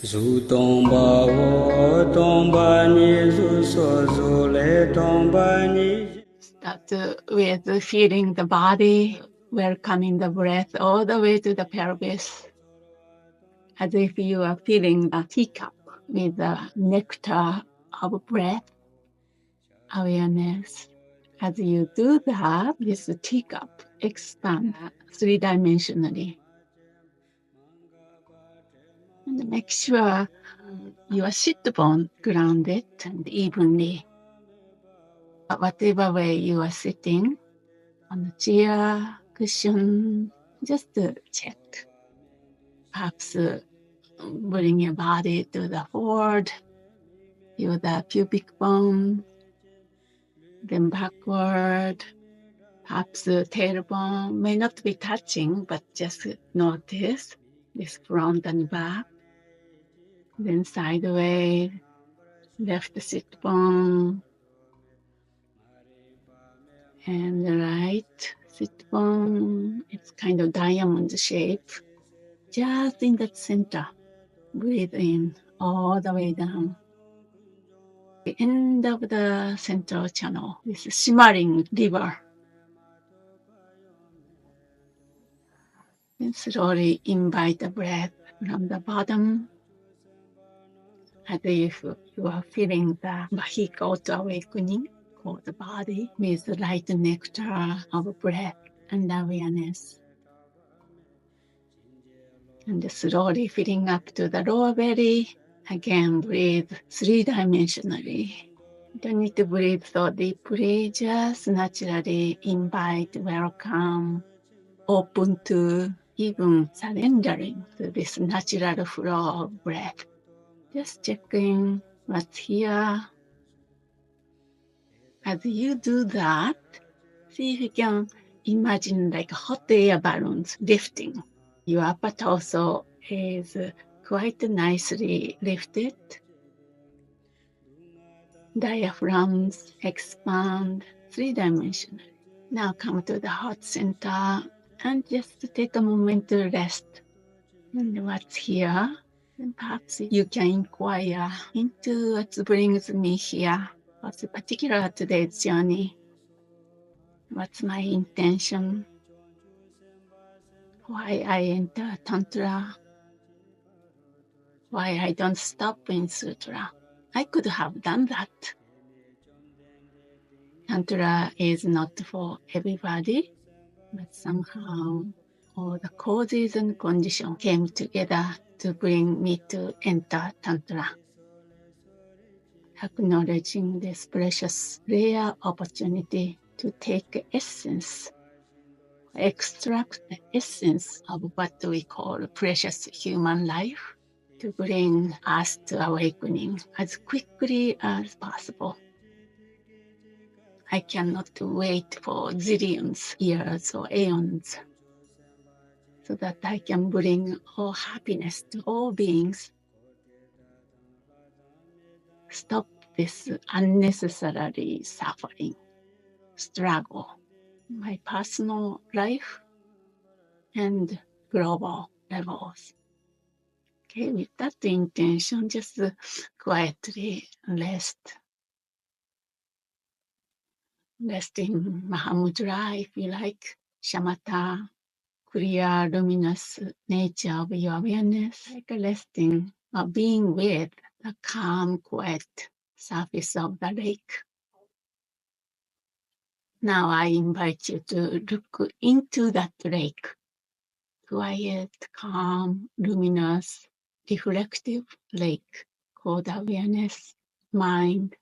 Zu tomba wo tomba ni zu so zu le tomba ni. Start with feeling the body, welcoming the breath all the way to the pelvis, as if you are filling a teacup with the nectar of breath awareness. As you do that, this teacup expands three-dimensionally. And make sure your sit bone grounded and evenly. Whatever way you are sitting, on the chair, cushion, just check. Perhaps bring your body to the forward, feel the pubic bone, then backward. Perhaps the tailbone may not be touching, but just notice this front and back. Then sideways, left sit bone, and the right sit bone. It's kind of diamond shape. Just in that center, breathe in all the way down. The end of the central channel, this shimmering river. And slowly invite the breath from the bottom, as if you are feeling the vehicle to awakening, called the body, with the light nectar of breath and awareness. And slowly filling up to the lower belly. Again, breathe three-dimensionally. Don't need to breathe so deeply, just naturally invite, welcome, open to, even surrendering to this natural flow of breath. Just checking what's here. As you do that, see if you can imagine like hot air balloons lifting. Your upper torso is quite nicely lifted. Diaphragms expand three-dimensionally. Now come to the heart center and just take a moment to rest. And what's here? And perhaps you can inquire into what brings me here. What's particular today's journey? What's my intention? Why I enter Tantra? Why I don't stop in Sutra? I could have done that. Tantra is not for everybody, but somehow all the causes and conditions came together to bring me to enter Tantra. Acknowledging this precious, rare opportunity to take essence, extract the essence of what we call precious human life, to bring us to awakening as quickly as possible. I cannot wait for zillions years or aeons so that I can bring all happiness to all beings. Stop this unnecessary suffering, struggle, my personal life and global levels. Okay, with that intention, just quietly rest. Rest in Mahamudra if you like, shamatha, clear, luminous nature of your awareness, like resting or being with the calm, quiet surface of the lake. Now I invite you to look into that lake. Quiet, calm, luminous, reflective lake called awareness, mind.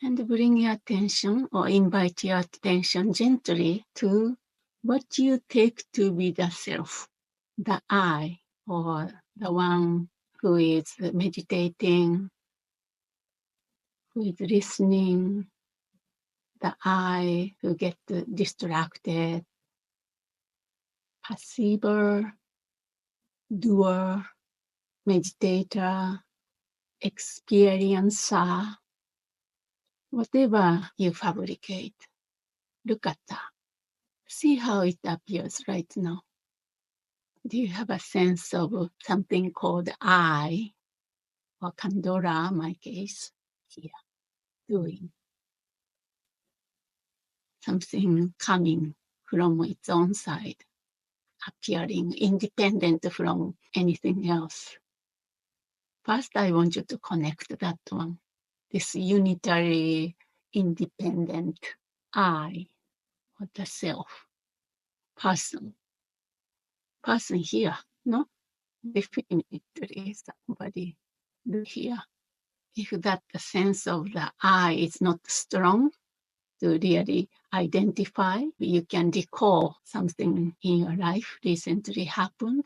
And bring your attention or invite your attention gently to what you take to be the self, the I, or the one who is meditating, who is listening, the I who gets distracted, perceiver, doer, meditator, experiencer, whatever you fabricate. Look at that. See how it appears right now. Do you have a sense of something called I, or Khandro, my case, here, doing something coming from its own side, appearing independent from anything else? First, I want you to connect that one, this unitary, independent I, or the self, person here, no? Definitely somebody here. If that sense of the I is not strong to really identify, you can recall something in your life recently happened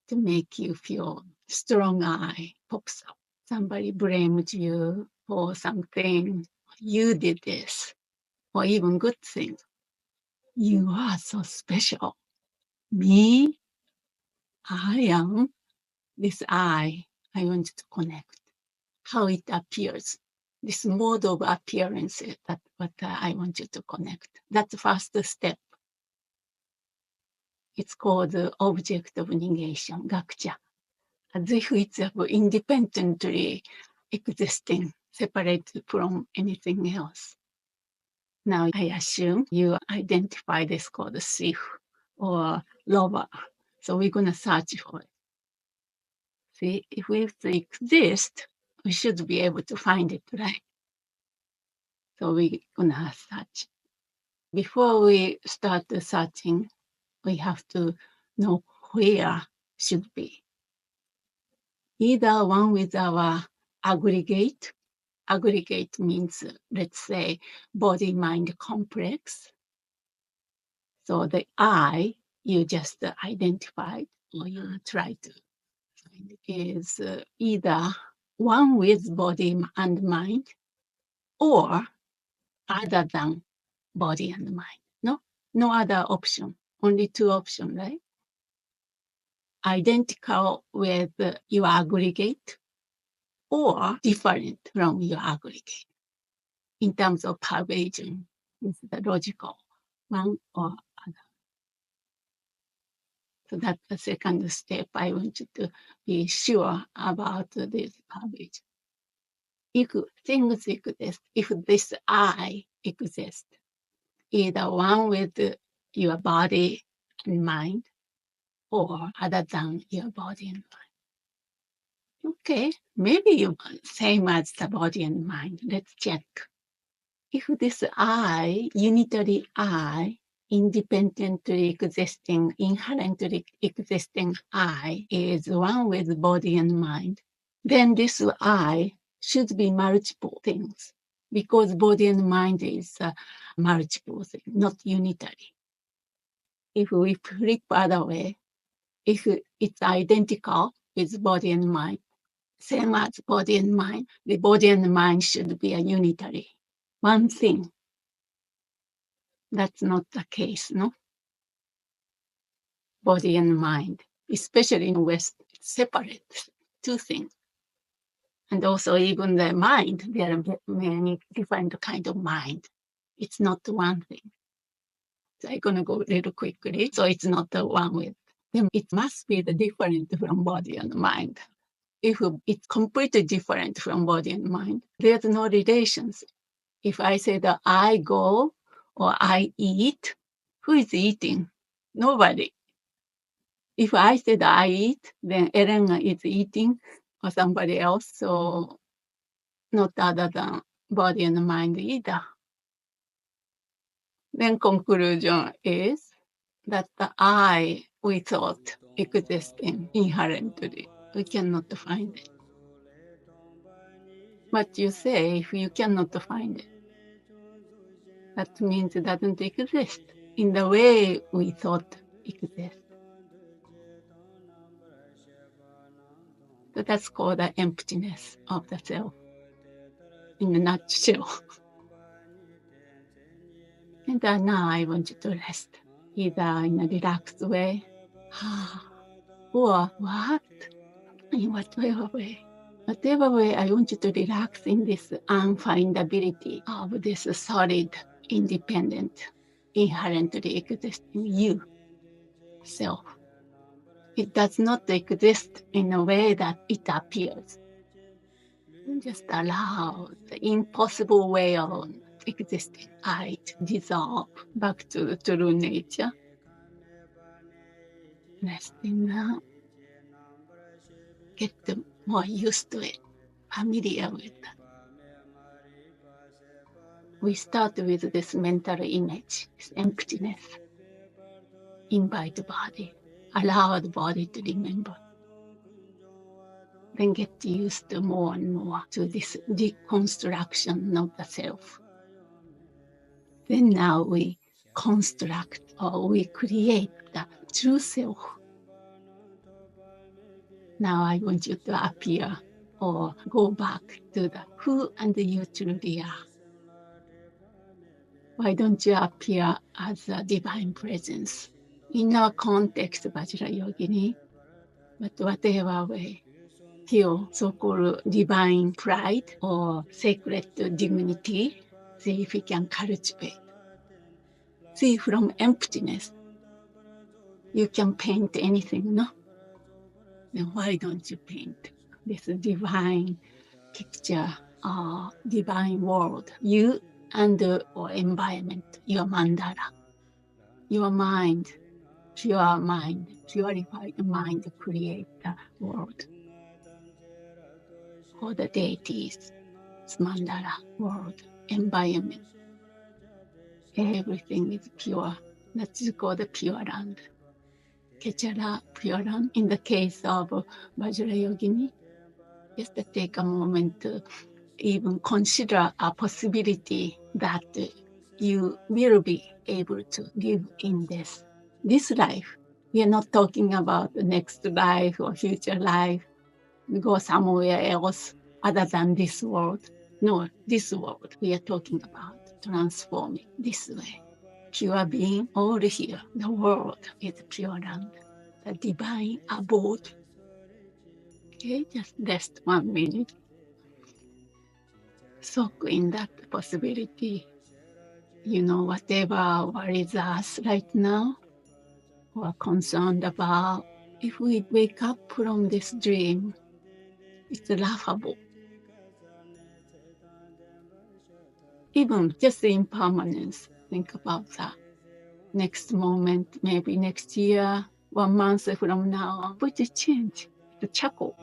to make you feel strong I pops up. Somebody blamed you for something, you did this, or even good things. You are so special. Me, I am this I want you to connect. How it appears, this mode of appearance, that's what I want you to connect. That's the first step. It's called the object of negation, gakcha, as if it's independently existing, separate from anything else. Now I assume you identify this called thief or lover. So we're going to search for it. See, if it exists, we should be able to find it, right? So we're going to search. Before we start the searching, we have to know where should be. Either one with our aggregate. Aggregate means, let's say, body-mind complex. So the I you just identified, or you try to find, is either one with body and mind, or other than body and mind. No other option. Only two options, right? Identical with your aggregate, or different from your aggregate in terms of pervasion. Is the logical one or other. So that's the second step. I want you to be sure about this pervasion. If things exist, if this I exists, either one with your body and mind, or other than your body and mind. Okay, maybe you same as the body and mind. Let's check. If this I, unitary I, independently existing, inherently existing I is one with body and mind, then this I should be multiple things, because body and mind is multiple thing, not unitary. If we flip other way, if it's identical with body and mind, same as body and mind, the body and mind should be a unitary, one thing. That's not the case, no? Body and mind, especially in West, separate two things. And also even the mind, there are many different kind of mind. It's not one thing. So I'm going to go a little quickly. So it's not the one with them. It must be the different from body and mind. If it's completely different from body and mind, there's no relations. If I say that I go or I eat, who is eating? Nobody. If I said I eat, then Elena is eating or somebody else, so not other than body and mind either. Then conclusion is that the I we thought existing inherently, we cannot find it. But you say if you cannot find it, that means it doesn't exist in the way we thought exists. So that's called the emptiness of the self in a nutshell. And now I want you to rest, either in a relaxed way, or what? In whatever way. Whatever way, I want you to relax in this unfindability of this solid, independent, inherently existing you, self. It does not exist in a way that it appears. Just allow the impossible way of existing. I dissolve back to the true nature. Resting now. Get more used to it, familiar with that. We start with this mental image, this emptiness. Invite the body, allow the body to remember. Then get used more and more to this deconstruction of the self. Then now we construct or we create the true self. Now I want you to appear or go back to the who and you truly are. Why don't you appear as a divine presence? In our context, Vajra Yogini, but whatever way, feel so-called divine pride or sacred dignity, see if we can cultivate. See, from emptiness, you can paint anything, no? Then why don't you paint this divine picture, divine world, you and or environment, your mandala, your mind, pure mind, purified mind create the world. For the deities, mandala, world, environment, everything is pure. That's called the pure land. Kechara, pure land. In the case of Vajra Yogini, just to take a moment to even consider a possibility that you will be able to live in this life. We are not talking about the next life or future life, go somewhere else other than this world. No, this world we are talking about transforming this way. Pure being all here. The world is pure land, the divine abode. Okay, just rest 1 minute. Soak in that possibility. You know, whatever worries us right now or concerned about, if we wake up from this dream, it's laughable. Even just the impermanence, think about that. Next moment, maybe next year, 1 month from now, which is change. The chuckle.